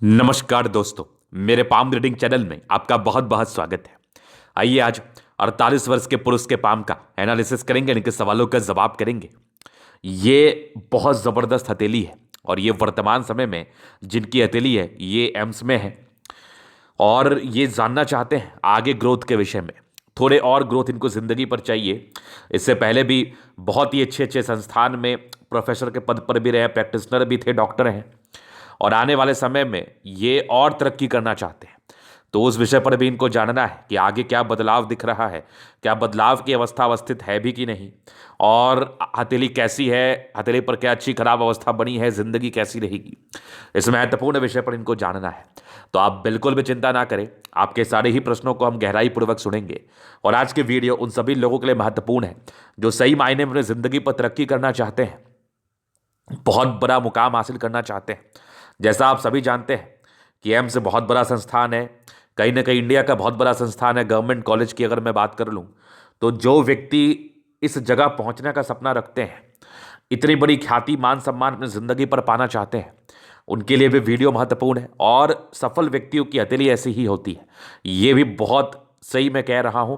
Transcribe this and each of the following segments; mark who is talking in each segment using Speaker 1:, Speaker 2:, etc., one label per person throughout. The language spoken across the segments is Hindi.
Speaker 1: नमस्कार दोस्तों। मेरे पाम रीडिंग चैनल में आपका बहुत बहुत स्वागत है। आइए आज 48 वर्ष के पुरुष के पाम का एनालिसिस करेंगे, इनके सवालों का जवाब करेंगे। ये बहुत ज़बरदस्त हथेली है और ये वर्तमान समय में जिनकी हथेली है ये एम्स में है और ये जानना चाहते हैं आगे ग्रोथ के विषय में। थोड़े और ग्रोथ इनको ज़िंदगी पर चाहिए। इससे पहले भी बहुत ही अच्छे अच्छे संस्थान में प्रोफेसर के पद पर भी रहे, प्रैक्टिशनर भी थे, डॉक्टर हैं और आने वाले समय में ये और तरक्की करना चाहते हैं। तो उस विषय पर भी इनको जानना है कि आगे क्या बदलाव दिख रहा है, क्या बदलाव की अवस्था अवस्थित है भी कि नहीं, और हथेली कैसी है, हथेली पर क्या अच्छी खराब अवस्था बनी है, जिंदगी कैसी रहेगी। इस महत्वपूर्ण विषय पर इनको जानना है। तो आप बिल्कुल भी चिंता ना करें, आपके सारे ही प्रश्नों को हम गहराई पूर्वक सुनेंगे। और आज की वीडियो उन सभी लोगों के लिए महत्वपूर्ण है जो सही मायने में अपनी जिंदगी पर तरक्की करना चाहते हैं, बहुत बड़ा मुकाम हासिल करना चाहते हैं। जैसा आप सभी जानते हैं कि एम्स बहुत बड़ा संस्थान है, कहीं ना कहीं इंडिया का बहुत बड़ा संस्थान है। गवर्नमेंट कॉलेज की अगर मैं बात कर लूँ तो जो व्यक्ति इस जगह पहुंचने का सपना रखते हैं, इतनी बड़ी ख्याति मान सम्मान अपनी ज़िंदगी पर पाना चाहते हैं, उनके लिए भी वीडियो महत्वपूर्ण है। और सफल व्यक्तियों की हथेली ऐसी ही होती है। ये भी बहुत सही मैं कह रहा हूँ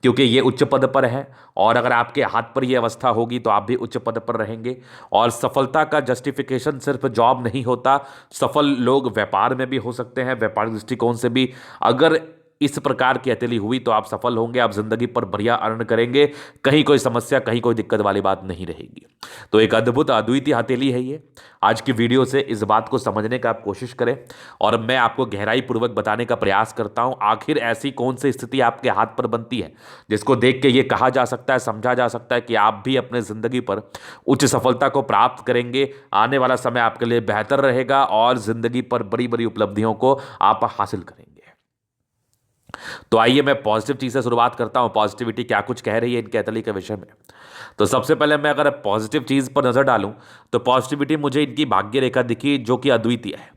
Speaker 1: क्योंकि ये उच्च पद पर है और अगर आपके हाथ पर ये अवस्था होगी तो आप भी उच्च पद पर रहेंगे। और सफलता का जस्टिफिकेशन सिर्फ जॉब नहीं होता, सफल लोग व्यापार में भी हो सकते हैं, व्यापारिक दृष्टिकोण से भी। अगर इस प्रकार की हथेली हुई तो आप सफल होंगे, आप जिंदगी पर बढ़िया अर्न करेंगे, कहीं कोई समस्या, कहीं कोई दिक्कत वाली बात नहीं रहेगी। तो एक अद्भुत अद्वितीय हथेली है ये। आज की वीडियो से इस बात को समझने का आप कोशिश करें और मैं आपको गहराई पूर्वक बताने का प्रयास करता हूं आखिर ऐसी कौन सी स्थिति आपके हाथ पर बनती है जिसको देख के ये कहा जा सकता है, समझा जा सकता है कि आप भी अपने जिंदगी पर उच्च सफलता को प्राप्त करेंगे। आने वाला समय आपके लिए बेहतर रहेगा और जिंदगी पर बड़ी बड़ी उपलब्धियों को आप हासिल करेंगे। तो आइए मैं पॉजिटिव चीज से शुरुआत करता हूं, पॉजिटिविटी क्या कुछ कह रही है इनके हथेली के विषय में। तो सबसे पहले मैं अगर पॉजिटिव चीज पर नजर डालूं तो पॉजिटिविटी मुझे इनकी भाग्य रेखा दिखी जो कि अद्वितीय है,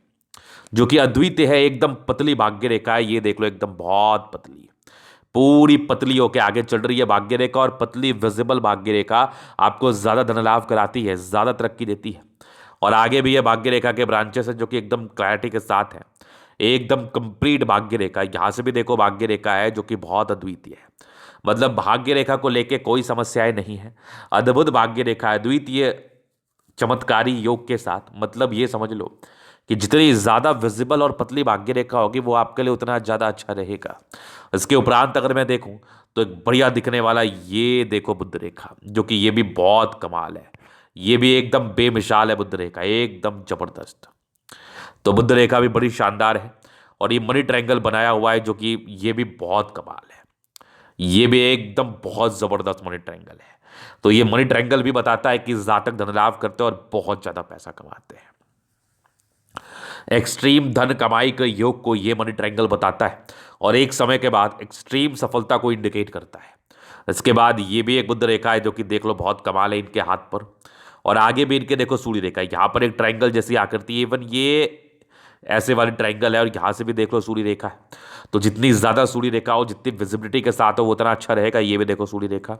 Speaker 1: जो कि अद्वितीय है। एकदम पतली भाग्य रेखा है, ये देख लो, एकदम बहुत पतली है, पूरी पतली होकर आगे चल रही है भाग्य रेखा। और पतली विजिबल भाग्य रेखा आपको ज्यादा धन लाभ कराती है, ज्यादा तरक्की देती है। और आगे भी ये भाग्य रेखा के ब्रांचेस है जो कि एकदम क्लैरिटी के साथ है, एकदम कंप्लीट भाग्य रेखा। यहां से भी देखो भाग्य रेखा है जो कि बहुत अद्वितीय है। मतलब भाग्य रेखा को लेके कोई समस्याएं नहीं है, अद्भुत भाग्य रेखा है, द्वितीय चमत्कारी योग के साथ। मतलब ये समझ लो कि जितनी ज्यादा विजिबल और पतली भाग्य रेखा होगी वो आपके लिए उतना ज्यादा अच्छा रहेगा। इसके उपरांत अगर मैं देखूं तो एक बढ़िया दिखने वाला ये देखो बुध रेखा, जो कि ये भी बहुत कमाल है, ये भी एकदम बेमिसाल है बुध रेखा, एकदम जबरदस्त। तो बुध रेखा भी बड़ी शानदार है और ये मनी ट्रायंगल बनाया हुआ है जो कि ये भी बहुत कमाल है, ये भी एकदम बहुत जबरदस्त मनी ट्रायंगल है। तो ये मनी ट्रायंगल भी बताता है कि जातक धन लाभ करते हैं और बहुत ज्यादा पैसा कमाते हैं। एक्सट्रीम धन कमाई के योग को ये मनी ट्रायंगल बताता है और एक समय के बाद एक्सट्रीम सफलता को इंडिकेट करता है। इसके बाद ये भी एक बुध रेखा है जो कि देख लो बहुत कमाल है इनके हाथ पर। और आगे भी इनके देखो सूर्य रेखा है, यहाँ पर एक ट्रायंगल जैसी आकृति है, इवन ये ऐसे वाली ट्रायंगल है और यहाँ से भी देख लो सूर्य रेखा है। तो जितनी ज़्यादा सूर्य रेखा हो, जितनी विजिबिलिटी के साथ हो, वो उतना अच्छा रहेगा। ये भी देखो सूर्य रेखा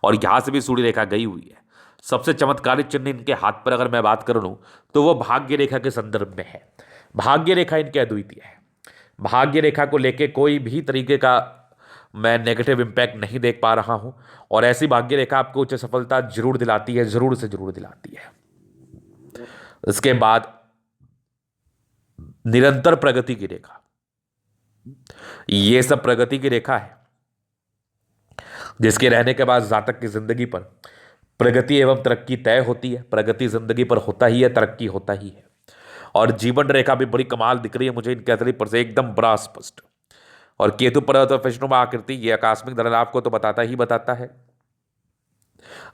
Speaker 1: और यहाँ से भी सूर्य रेखा गई हुई है। सबसे चमत्कारिक चिन्ह इनके हाथ पर अगर मैं बात करूँ तो वो भाग्य रेखा के संदर्भ में है। भाग्य रेखा इनके अद्वितीय है। भाग्य रेखा को लेके कोई भी तरीके का मैं नेगेटिव इम्पैक्ट नहीं देख पा रहा हूं और ऐसी भाग्य रेखा आपको उच्च सफलता जरूर दिलाती है, जरूर से जरूर दिलाती है। इसके बाद निरंतर प्रगति की रेखा, ये सब प्रगति की रेखा है जिसके रहने के बाद जातक की जिंदगी पर प्रगति एवं तरक्की तय होती है। प्रगति जिंदगी पर होता ही है, तरक्की होता ही है। और जीवन रेखा भी बड़ी कमाल दिख रही है मुझे इनके हथेली पर से, एकदम बड़ा स्पष्ट। और केतु पर्वत और विष्णुमा आकृति, ये आकस्मिक धन लाभ को तो बताता ही बताता है,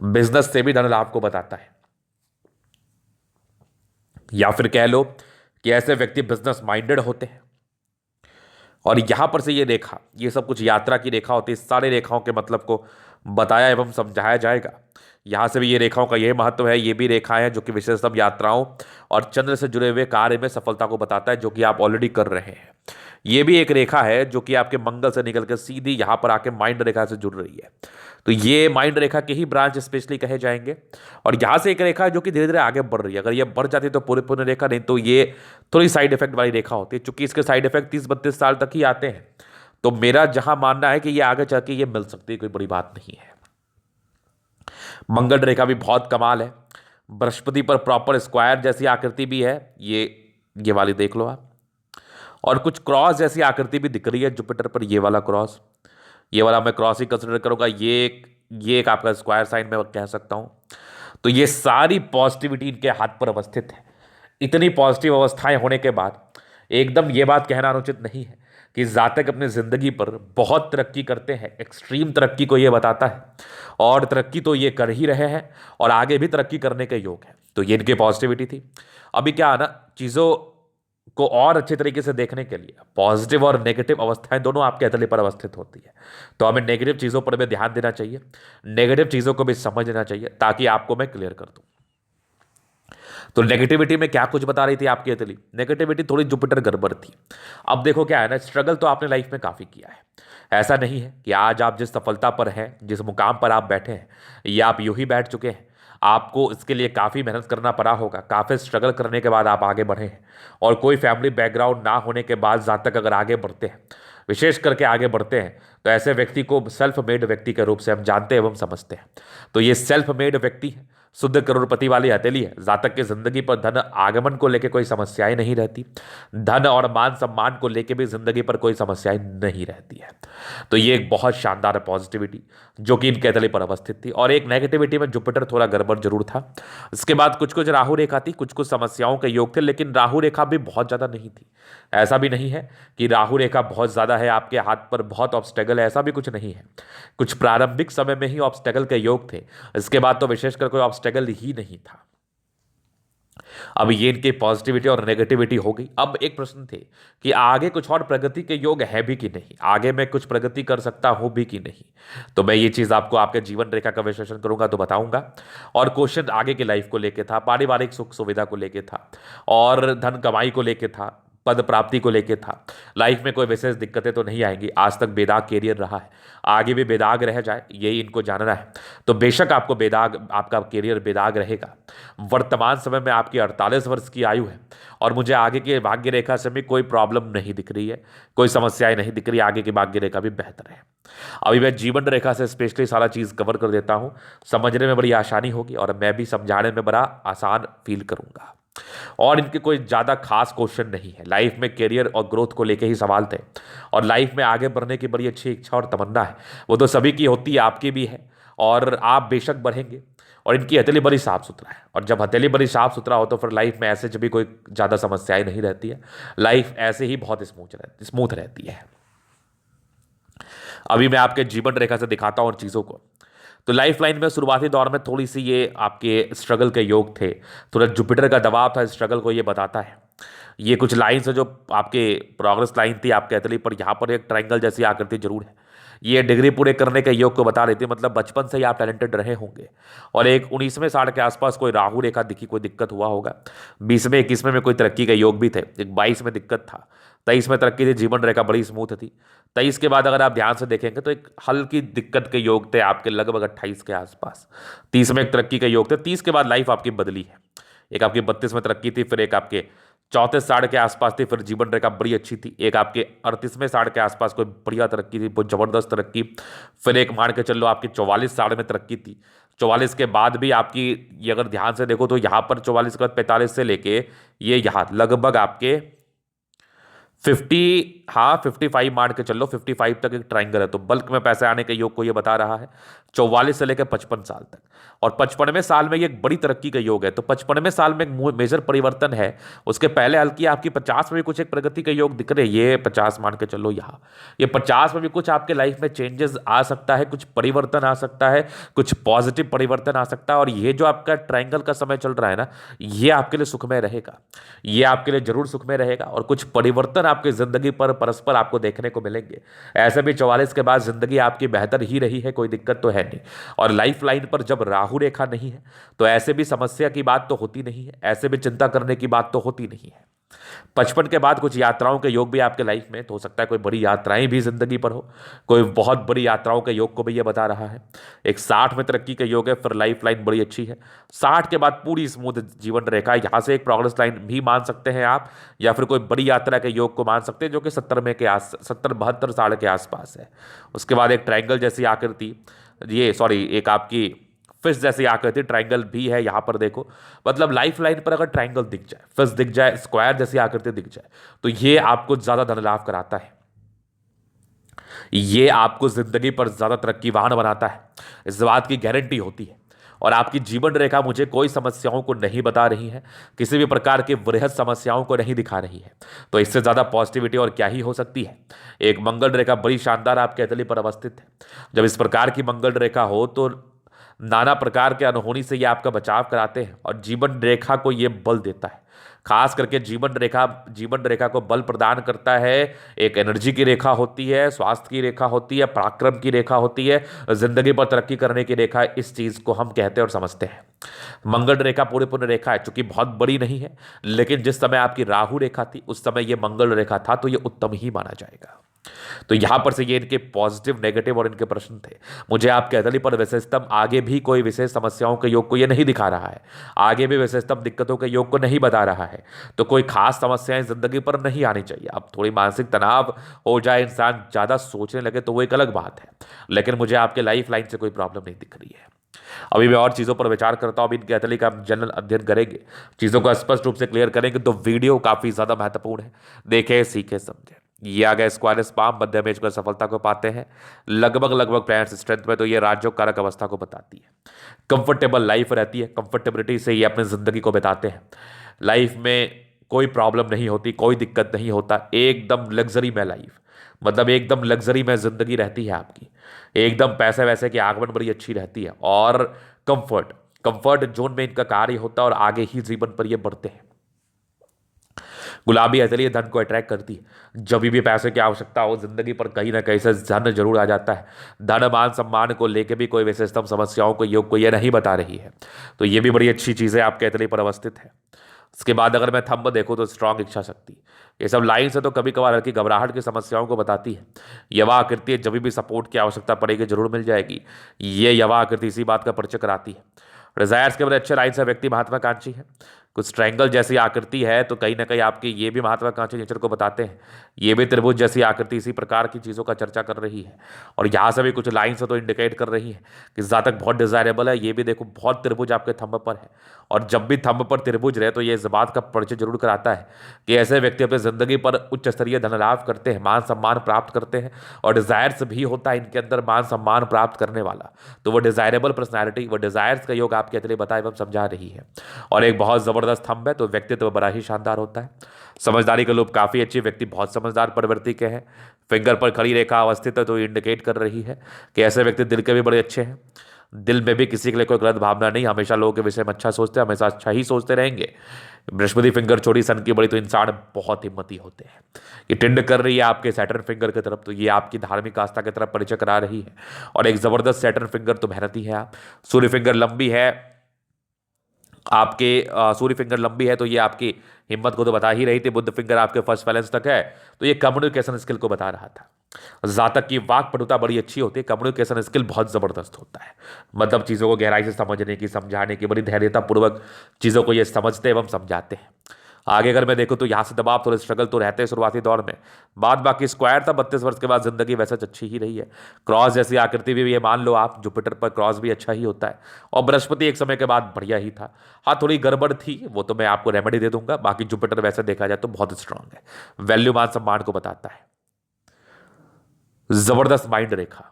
Speaker 1: बिजनेस से भी धन लाभ को बताता है। या फिर कह लो कि ऐसे व्यक्ति बिजनेस माइंडेड होते हैं। और यहां पर से ये रेखा, ये सब कुछ यात्रा की रेखा होती है। सारे रेखाओं के मतलब को बताया एवं समझाया जाएगा। यहां से भी ये रेखाओं का यह महत्व है, ये भी रेखाएं हैं जो कि विशेषतः यात्राओं और चंद्र से जुड़े हुए कार्य में सफलता को बताता है, जो कि आप ऑलरेडी कर रहे हैं। ये भी एक रेखा है जो कि आपके मंगल से निकल कर सीधी यहां पर आके माइंड रेखा से जुड़ रही है। तो ये माइंड रेखा के ही ब्रांच स्पेशली कहे जाएंगे। और यहां से एक रेखा है जो कि धीरे धीरे आगे बढ़ रही है। अगर ये बढ़ जाती तो पूरे पूर्ण रेखा, नहीं तो ये थोड़ी साइड इफेक्ट वाली रेखा होती है। चूंकि इसके साइड इफेक्ट 30-32 साल तक ही आते हैं, तो मेरा जहां मानना है कि ये आगे चल के ये मिल सकती है, कोई बड़ी बात नहीं है। मंगल रेखा भी बहुत कमाल है, बृहस्पति पर प्रॉपर स्क्वायर जैसी आकृति भी है, ये वाली देख लो आप। और कुछ क्रॉस जैसी आकृति भी दिख रही है जुपिटर पर, ये वाला क्रॉस, ये वाला मैं क्रॉस ही कंसिडर करूंगा। ये एक आपका स्क्वायर साइन में कह सकता हूं। तो ये सारी पॉजिटिविटी इनके हाथ पर अवस्थित है। इतनी पॉजिटिव अवस्थाएं होने के बाद एकदम ये बात कहना अनुचित नहीं है कि जातक अपनी जिंदगी पर बहुत तरक्की करते हैं, एक्सट्रीम तरक्की को ये बताता है, और तरक्की तो ये कर ही रहे हैं और आगे भी तरक्की करने के योग है। तो ये इनकी पॉजिटिविटी थी। अभी क्या है ना, चीज़ों को और अच्छे तरीके से देखने के लिए पॉजिटिव और नेगेटिव अवस्थाएं दोनों आपके हथेली पर अवस्थित होती है। तो हमें नेगेटिव चीज़ों पर भी ध्यान देना चाहिए, नेगेटिव चीज़ों को भी समझना चाहिए, ताकि आपको मैं क्लियर कर दूं। तो नेगेटिविटी में क्या कुछ बता रही थी आपकी हथेली? नेगेटिविटी थोड़ी जुपिटर गड़बड़ थी। अब देखो क्या है ना, स्ट्रगल तो आपने लाइफ में काफ़ी किया है। ऐसा नहीं है कि आज आप जिस सफलता पर हैं, जिस मुकाम पर आप बैठे हैं, या आप यूं ही बैठ चुके हैं। आपको इसके लिए काफ़ी मेहनत करना पड़ा होगा, काफ़ी स्ट्रगल करने के बाद आप आगे बढ़े हैं। और कोई फैमिली बैकग्राउंड ना होने के बाद जातक अगर आगे बढ़ते हैं, विशेष करके आगे बढ़ते हैं, तो ऐसे व्यक्ति को सेल्फ मेड व्यक्ति के रूप से हम जानते एवं समझते हैं। तो ये सेल्फ मेड व्यक्ति है, शुद्ध करोड़पति वाली हथेली है। जातक की जिंदगी पर धन आगमन को लेकर कोई समस्याएं नहीं रहती, धन और मान सम्मान को लेकर भी जिंदगी पर कोई समस्याएं नहीं रहती है। तो ये एक बहुत शानदार पॉजिटिविटी जो कि इनके हथेली पर अवस्थित थी। और एक नेगेटिविटी में जुपिटर थोड़ा गड़बड़ जरूर था। इसके बाद कुछ कुछ राहु रेखा थी, कुछ कुछ समस्याओं के योग थे, लेकिन राहु रेखा भी बहुत ज़्यादा नहीं थी। ऐसा भी नहीं है कि राहु रेखा बहुत ज़्यादा है, आपके हाथ पर बहुत ऑब्स्टेकल है, ऐसा भी कुछ नहीं है। कुछ प्रारंभिक समय में ही ऑब्स्टेकल के योग थे, इसके बाद तो विशेषकर कोई ऑब्स्टेकल ही नहीं था। अब ये इनकी पॉजिटिविटी और नेगेटिविटी हो गई। अब एक प्रश्न थे कि आगे कुछ और प्रगति के योग है भी कि नहीं, आगे मैं कुछ प्रगति कर सकता हूं भी कि नहीं। तो मैं ये चीज आपको आपके जीवन रेखा का विश्लेषण करूंगा तो बताऊंगा। और क्वेश्चन आगे की लाइफ को लेके था, पारिवारिक सुख सुविधा को लेके था, और धन कमाई को लेके था, पद प्राप्ति को लेके था। लाइफ में कोई विशेष दिक्कतें तो नहीं आएंगी। आज तक बेदाग कैरियर रहा है, आगे भी बेदाग रह जाए, यही इनको जानना है। तो बेशक आपको बेदाग, आपका कैरियर बेदाग रहेगा। वर्तमान समय में आपकी 48 वर्ष की आयु है, और मुझे आगे की भाग्य रेखा से भी कोई प्रॉब्लम नहीं दिख रही है, कोई समस्याएं नहीं दिख रही। आगे की भाग्य रेखा भी बेहतर है। अभी मैं जीवन रेखा से स्पेशली सारा चीज़ कवर कर देता हूँ, समझने में बड़ी आसानी होगी और मैं भी समझाने में बड़ा आसान फील करूंगा। और इनके कोई ज़्यादा खास क्वेश्चन नहीं है। लाइफ में करियर और ग्रोथ को लेके ही सवाल थे, और लाइफ में आगे बढ़ने की बड़ी अच्छी इच्छा और तमन्ना है। वो तो सभी की होती है, आपकी भी है, और आप बेशक बढ़ेंगे। और इनकी हथेली बड़ी साफ सुथरा है, और जब हथेली बड़ी साफ सुथरा हो तो फिर लाइफ में ऐसे जब भी कोई ज़्यादा समस्याएं नहीं रहती है। लाइफ ऐसे ही बहुत स्मूथ रहती है। अभी मैं आपके जीवन रेखा से दिखाता हूँ चीज़ों को। तो लाइफ लाइन में शुरुआती दौर में थोड़ी सी ये आपके स्ट्रगल के योग थे, थोड़ा जुपिटर का दबाव था, स्ट्रगल को ये बताता है। ये कुछ लाइन्स है जो आपके प्रोग्रेस लाइन थी आपके हथेली पर, यहाँ पर एक ट्रायंगल जैसी आकृति जरूर है। ये डिग्री पूरे करने के योग को बता रही थी, मतलब बचपन से ही आप टैलेंटेड रहे होंगे। और एक 19वें साल के आसपास कोई राहु रेखा दिखी, कोई दिक्कत हुआ होगा। 20वें 21वें में कोई तरक्की के योग भी थे, एक 22 में दिक्कत था, 23 में तरक्की थी, जीवन रेखा बड़ी स्मूथ थी। 23 के बाद अगर आप ध्यान से देखेंगे तो एक हल्की दिक्कत के योग थे आपके लगभग 28 के आसपास। 30 में एक तरक्की के योग थे। 30 के बाद लाइफ आपकी बदली है। एक आपकी 32 में तरक्की थी, फिर एक आपके 34 साढ़ के आसपास थी, फिर जीवन रेखा बड़ी अच्छी थी। एक आपके 38वें साढ़ के आसपास कोई बढ़िया तरक्की थी, बहुत जबरदस्त तरक्की। फिर एक मान के चलो आपकी 44 साढ़ में तरक्की थी। 44 के बाद भी आपकी, ये अगर ध्यान से देखो तो यहाँ पर 44 के बाद 45 से लेके ये यहाँ लगभग आपके 55 मान के चलो, 55 तक एक ट्रायंगल है। तो बल्क में पैसे आने के योग को ये बता रहा है 44 से लेकर 55 साल तक। और 55वें साल में ये एक बड़ी तरक्की का योग है। तो 55वें साल में एक मेजर परिवर्तन है। उसके पहले हल्की आपकी 50 में भी कुछ एक प्रगति के योग दिख रहे हैं। ये 50 मान के चलो यहाँ, ये 50 में भी कुछ आपके लाइफ में चेंजेस आ सकता है, कुछ परिवर्तन आ सकता है, कुछ पॉजिटिव परिवर्तन आ सकता है। और ये जो आपका ट्रायंगल का समय चल रहा है ना, ये आपके लिए सुखमय रहेगा, ये आपके लिए जरूर सुखमय रहेगा। और कुछ परिवर्तन आपकी जिंदगी पर परस्पर आपको देखने को मिलेंगे। ऐसे भी 44 के बाद जिंदगी आपकी बेहतर ही रही है, कोई दिक्कत तो है नहीं। और लाइफ लाइन पर जब राहु रेखा नहीं है तो ऐसे भी समस्या की बात तो होती नहीं है, ऐसे भी चिंता करने की बात तो होती नहीं है। 55 के बाद कुछ यात्राओं के योग भी आपके लाइफ में, तो हो सकता है कोई बड़ी यात्राएं भी जिंदगी पर हो, कोई बहुत बड़ी यात्राओं के योग को भी ये बता रहा है। एक 60 में तरक्की का योग है, फिर लाइफ लाइन बड़ी अच्छी है। 60 के बाद पूरी स्मूथ जीवन रेखा, यहाँ से एक प्रोग्रेस लाइन भी मान सकते हैं आप, या फिर कोई बड़ी यात्रा के योग को मान सकते हैं जो कि 70 में के 70-72 साल के आसपास है। उसके बाद एक ट्रायंगल जैसी आकृति, ये सॉरी एक आपकी फिश जैसी आकृति ट्रायंगल भी है यहाँ पर देखो। मतलब लाइफ लाइन पर अगर ट्रायंगल दिख जाए, फिश दिख जाए, स्क्वायर जैसी आकृति दिख जाए, तो ये आपको ज्यादा धन लाभ कराता है, ये आपको जिंदगी पर ज्यादा तरक्कीवान बनाता है, इस बात की गारंटी होती है। और आपकी जीवन रेखा मुझे कोई समस्याओं को नहीं बता रही है, किसी भी प्रकार की वृहद समस्याओं को नहीं दिखा रही है, तो इससे ज्यादा पॉजिटिविटी और क्या ही हो सकती है। एक मंगल रेखा बड़ी शानदार आपके हथेली पर अवस्थित है। जब इस प्रकार की मंगल रेखा हो तो नाना प्रकार के अनहोनी से ये आपका बचाव कराते हैं और जीवन रेखा को ये बल देता है। खास करके जीवन रेखा को बल प्रदान करता है। एक एनर्जी की रेखा होती है, स्वास्थ्य की रेखा होती है, पराक्रम की रेखा होती है, जिंदगी पर तरक्की करने की रेखा, इस चीज को हम कहते हैं और समझते हैं। मंगल रेखा पूरी पूर्ण रेखा है, चूंकि बहुत बड़ी नहीं है, लेकिन जिस समय आपकी राहु रेखा थी उस समय ये मंगल रेखा था, तो ये उत्तम ही माना जाएगा। तो यहां पर से ये इनके पॉजिटिव नेगेटिव और इनके प्रश्न थे। मुझे आपके हथेली पर विशेषतम आगे भी कोई विशेष समस्याओं के योग को ये नहीं दिखा रहा है, आगे भी विशेषतम दिक्कतों के योग को नहीं बता रहा है, तो कोई खास समस्याएं जिंदगी पर नहीं आनी चाहिए। अब थोड़ी मानसिक तनाव हो जाए, इंसान ज्यादा सोचने लगे, तो वो एक अलग बात है, लेकिन मुझे आपके लाइफ लाइन से कोई प्रॉब्लम नहीं दिख रही है। अभी मैं और चीज़ों पर विचार करता हूं, अभी इनके हथेली का हम जनरल अध्ययन करेंगे, चीज़ों को स्पष्ट रूप से क्लियर करेंगे, तो वीडियो काफ़ी ज़्यादा महत्वपूर्ण है। देखें, सीखें, समझें। ये आ गया स्क्वायरस पाम, मध्य में इसको सफलता को पाते हैं लगभग प्लेनेट्स स्ट्रेंथ में, तो ये राजयोग कारक अवस्था को बताती है। कंफर्टेबल लाइफ रहती है, कंफर्टेबिलिटी से ये अपनी जिंदगी को बिताते हैं। लाइफ में कोई प्रॉब्लम नहीं होती, कोई दिक्कत नहीं होता, एकदम लग्जरी में लाइफ, मतलब एकदम लग्जरी में जिंदगी रहती है आपकी, एकदम पैसे वैसे की आगमन बड़ी अच्छी रहती है, और कंफर्ट कंफर्ट जोन में इनका कार्य होता है और आगे ही जीवन पर ये बढ़ते हैं। गुलाबी हथेली धन को अट्रैक्ट करती है। जब भी पैसे की आवश्यकता हो जिंदगी पर कहीं ना कहीं से धन जरूर आ जाता है। धन मान सम्मान को लेकर भी कोई विशेषतम समस्याओं को योग को यह नहीं बता रही है, तो ये भी बड़ी अच्छी चीज़ है, आपके हथेली पर अवस्थित है। इसके बाद अगर मैं थंब देखूं तो स्ट्रांग इच्छा शक्ति, ये सब लाइन से तो कभी कभार हल्की घबराहट की समस्याओं को बताती है। यवा आकृति जब भी सपोर्ट की आवश्यकता पड़ेगी जरूर मिल जाएगी, ये यवा आकृति इसी बात का परिचय कराती है। डिजायर्स के बड़े अच्छे लाइन से व्यक्ति महात्वाकांक्षी है। कुछ ट्रायंगल जैसी आकृति है तो कहीं ना कहीं आपके ये भी महात्वाकांक्षी नेचर को बताते हैं। ये भी त्रिभुज जैसी आकृति इसी प्रकार की चीज़ों का चर्चा कर रही है, और यहाँ से भी कुछ लाइन से तो इंडिकेट कर रही है कि जातक बहुत डिजायरेबल है। ये भी देखो बहुत त्रिभुज आपके थंब पर है, और जब भी थंब पर त्रिभुज रहे तो ये इस बात का परिचय जरूर कराता है कि ऐसे व्यक्ति अपनी जिंदगी पर उच्च स्तरीय धन लाभ करते हैं, मान सम्मान प्राप्त करते हैं, और डिजायर्स भी होता है इनके अंदर मान सम्मान प्राप्त करने वाला। तो वो डिजायरेबल पर्सनैलिटी, वो डिजायर्स का योग आपके लिए बताए एवं समझा रही है। और एक बहुत जबरदस्त थंब है, तो व्यक्तित्व बड़ा ही शानदार होता है। समझदारी के लोग काफी अच्छी, व्यक्ति बहुत समझदार प्रवृत्ति के हैं। फिंगर पर खड़ी रेखा अवस्थित है तो इंडिकेट कर रही है कि ऐसे व्यक्ति दिल के भी बड़े अच्छे हैं। दिल में भी किसी के लिए कोई गलत भावना नहीं, हमेशा लोगों के विषय में अच्छा सोचते हैं, हमेशा अच्छा ही सोचते रहेंगे। बृहस्पति फिंगर छोड़ी सन की बड़ी, तो इंसान बहुत हिम्मती होते हैं। ये टिंड कर रही है आपके सैटर्न फिंगर की तरफ, तो ये आपकी धार्मिक आस्था की तरफ परिचय करा रही है। और एक जबरदस्त सैटर्न फिंगर, तो मेहनती है आप। सूर्य फिंगर लंबी है आपके, सूर्य फिंगर लंबी है तो ये आपकी हिम्मत को तो बता ही रही थी। बुद्ध फिंगर आपके फर्स्ट बैलेंस तक है, तो ये कम्युनिकेशन स्किल को बता रहा था। जातक की वाक पटुता बड़ी अच्छी होती है, कम्युनिकेशन स्किल बहुत जबरदस्त होता है, मतलब चीज़ों को गहराई से समझने की, समझाने की, बड़ी धैर्यता पूर्वक चीज़ों को ये समझते एवं समझाते हैं। आगे अगर मैं देखूँ तो यहाँ से दबाव थोड़े स्ट्रगल तो रहते हैं शुरुआती दौर में, बाद बाकी स्क्वायर था। 32 वर्ष के बाद जिंदगी वैसे अच्छी ही रही है। क्रॉस जैसी आकृति भी ये मान लो आप, जुपिटर पर क्रॉस भी अच्छा ही होता है। और बृहस्पति एक समय के बाद बढ़िया ही था। हाँ थोड़ी गड़बड़ थी, वो तो मैं आपको रेमेडी दे दूंगा। बाकी जुपिटर वैसे देखा जाए तो बहुत स्ट्रांग है, वैल्यू मान सम्मान को बताता है। जबरदस्त माइंड रेखा,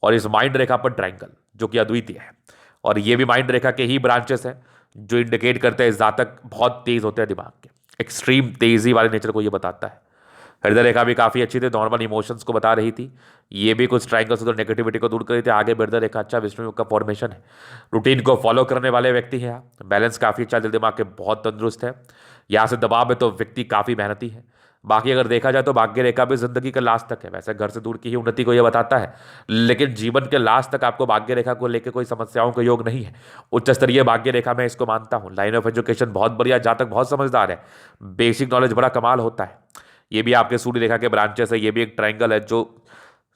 Speaker 1: और इस माइंड रेखा पर ट्रायंगल जो कि अद्वितीय है, और ये भी माइंड रेखा के ही ब्रांचेस हैं जो इंडिकेट करते हैं जातक बहुत तेज होते हैं दिमाग के, एक्सट्रीम तेजी वाले नेचर को ये बताता है। हृदय रेखा भी काफी अच्छी थी, नॉर्मल इमोशंस को बता रही थी। ये भी कुछ ट्रायंगल से तो नेगेटिविटी को दूर कर रही थी। आगे हृदय रेखा अच्छा विष्णु योग का फॉर्मेशन है। रूटीन को फॉलो करने वाले व्यक्ति हैं आप। बैलेंस काफी अच्छा, दिल दिमाग के बहुत तंदुरुस्त है। यहाँ से दबाव है तो व्यक्ति काफी मेहनती है। बाकी अगर देखा जाए तो भाग्य रेखा भी जिंदगी के लास्ट तक है, वैसे घर से दूर की ही उन्नति को यह बताता है, लेकिन जीवन के लास्ट तक आपको भाग्य रेखा को लेकर कोई समस्याओं का योग नहीं है। उच्च स्तरीय भाग्य रेखा मैं इसको मानता हूं। लाइन ऑफ एजुकेशन बहुत बढ़िया, जातक बहुत समझदार है, बेसिक नॉलेज बड़ा कमाल होता है। ये भी आपके सूर्य रेखा के ब्रांचेस है, ये भी एक ट्रायंगल है जो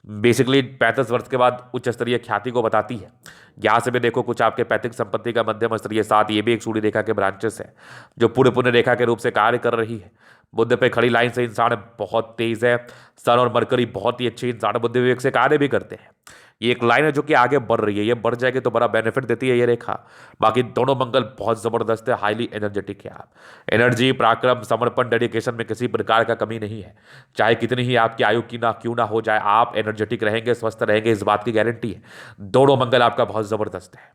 Speaker 1: बेसिकली 35 वर्ष के बाद उच्च स्तरीय ख्याति को बताती है। यहाँ से भी देखो कुछ आपके पैतृक संपत्ति का मध्यम स्तरीय साथ, ये भी एक सूर्य रेखा के ब्रांचेस है जो पूरे पुण्य रेखा के रूप से कार्य कर रही है। बुद्ध पे खड़ी लाइन से इंसान बहुत तेज है, सन और मरकरी बहुत ही अच्छी इंसान बुद्धि विवेक से कार्य भी करते हैं। ये एक लाइन है जो कि आगे बढ़ रही है, ये बढ़ जाएगी तो बड़ा बेनिफिट देती है ये रेखा। बाकी दोनों मंगल बहुत जबरदस्त है, हाईली एनर्जेटिक है। आप एनर्जी, पराक्रम, समर्पण, डेडिकेशन में किसी प्रकार का कमी नहीं है। चाहे कितनी ही आपकी आयु की ना क्यों ना हो जाए, आप एनर्जेटिक रहेंगे, स्वस्थ रहेंगे, इस बात की गारंटी है। दोनों मंगल आपका बहुत जबरदस्त है।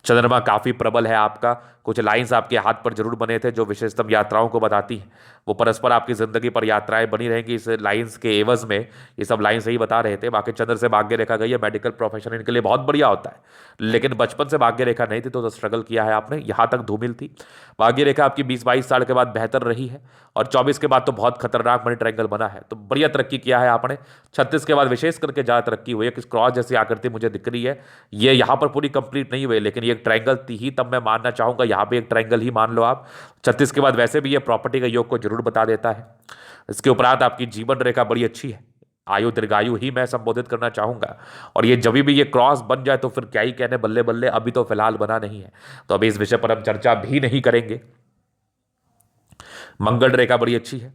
Speaker 1: चंद्रमा काफी प्रबल है आपका। कुछ लाइंस आपके हाथ पर जरूर बने थे जो विशेषतम यात्राओं को बताती हैं, वो परस्पर आपकी जिंदगी पर यात्राएं बनी रहेंगी इस लाइंस के एवज में। ये सब लाइंस सही बता रहे थे। बाकी चंद्र से भाग्य रेखा गई है, मेडिकल प्रोफेशन इनके लिए बहुत बढ़िया होता है, लेकिन बचपन से भाग्य रेखा नहीं थी तो स्ट्रगल किया है आपने, यहां तक धूमिल थी। भाग्य रेखा आपकी 20-22 साल के बाद बेहतर रही है, और 24 के बाद तो बहुत खतरनाक मनी ट्रायंगल बना है, तो बढ़िया तरक्की किया है आपने। 36 के बाद विशेष करके ज्यादा तरक्की हुई है। किस क्रॉस जैसी आकृति मुझे दिख रही है, ये यहाँ पर पूरी कंप्लीट नहीं हुई, लेकिन ये एक ट्रायंगल थी ही, तब मैं मानना चाहूंगा यहाँ पे एक ट्रायंगल ही मान लो आप। 36 के बाद वैसे भी ये प्रॉपर्टी का योग को जरूर बता देता है। इसके उपरांत आपकी जीवन रेखा बड़ी अच्छी है, आयु दीर्घायु ही मैं संबोधित करना चाहूंगा। और ये जब भी ये क्रॉस बन जाए तो फिर क्या ही कहने, बल्ले बल्ले, अभी तो फिलहाल बना नहीं है, तो अभी इस विषय पर हम चर्चा भी नहीं करेंगे। मंगल रेखा बड़ी अच्छी है।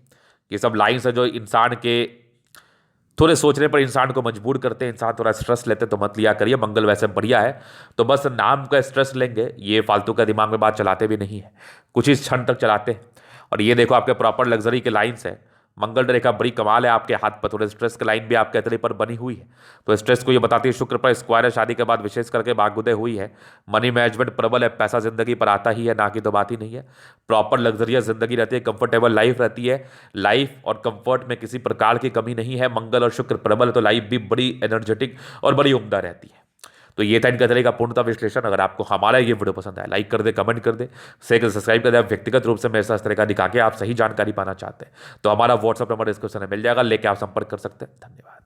Speaker 1: ये सब लाइंस है जो इंसान के थोड़े सोचने पर इंसान को मजबूर करते हैं, इंसान थोड़ा स्ट्रेस लेते तो मत लिया करिए। मंगल वैसे बढ़िया है, तो बस नाम का स्ट्रेस लेंगे, ये फालतू का दिमाग में बात चलाते भी नहीं है, कुछ ही क्षण तक चलाते हैं। और ये देखो आपके प्रॉपर लग्जरी के लाइंस है। मंगल रेखा बड़ी कमाल है आपके हाथ पर, थोड़े स्ट्रेस की लाइन भी आपके हथेली पर बनी हुई है, तो स्ट्रेस को ये बताती है। शुक्र पर स्क्वायर है, शादी के बाद विशेष करके भाग्योदय हुई है। मनी मैनेजमेंट प्रबल है, पैसा जिंदगी पर आता ही है, ना कि तो बात ही नहीं है। प्रॉपर लग्जरियस जिंदगी रहती है, कंफर्टेबल लाइफ रहती है। लाइफ और कंफर्ट में किसी प्रकार की कमी नहीं है। मंगल और शुक्र प्रबल है तो लाइफ भी बड़ी एनर्जेटिक और बड़ी उम्दा रहती है। तो ये था इनका तरह का पूर्णता विश्लेषण। अगर आपको हमारा ये वीडियो पसंद आया, लाइक कर दे, कमेंट कर दे, शेयर सब्सक्राइब कर दे। आप व्यक्तिगत रूप से मेरे साथ इस तरह का दिखा के आप सही जानकारी पाना चाहते हैं तो हमारा व्हाट्सअप नंबर डिस्क्रिप्शन में मिल जाएगा, लेके आप संपर्क कर सकते हैं। धन्यवाद।